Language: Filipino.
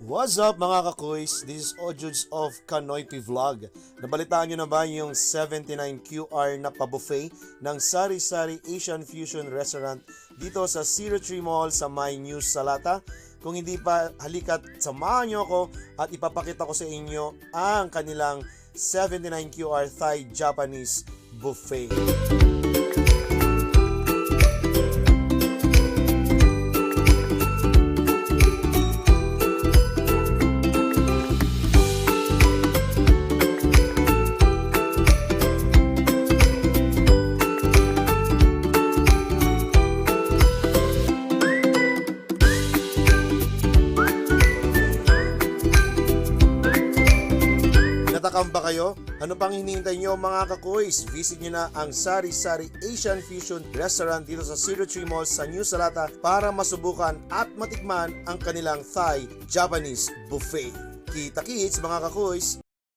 What's up mga kakuys? This is Ojuds of Kanoypi Vlog. Nabalitaan nyo na ba yung 79 QR na pa-buffet ng Sari Sari Asian Fusion Restaurant dito sa 03 Mall sa may New Salata? Kung hindi pa, halika't samahan nyo ako at ipapakita ko sa inyo ang kanilang 79 QR Thai Japanese Buffet. Natakam ba kayo? Ano pang hinihintay nyo mga kakuys? Visit nyo na ang Sari Sari Asian Fusion Restaurant dito sa 03 Mall sa New Salata para masubukan at matikman ang kanilang Thai Japanese Buffet. Kita-kits mga kakuys!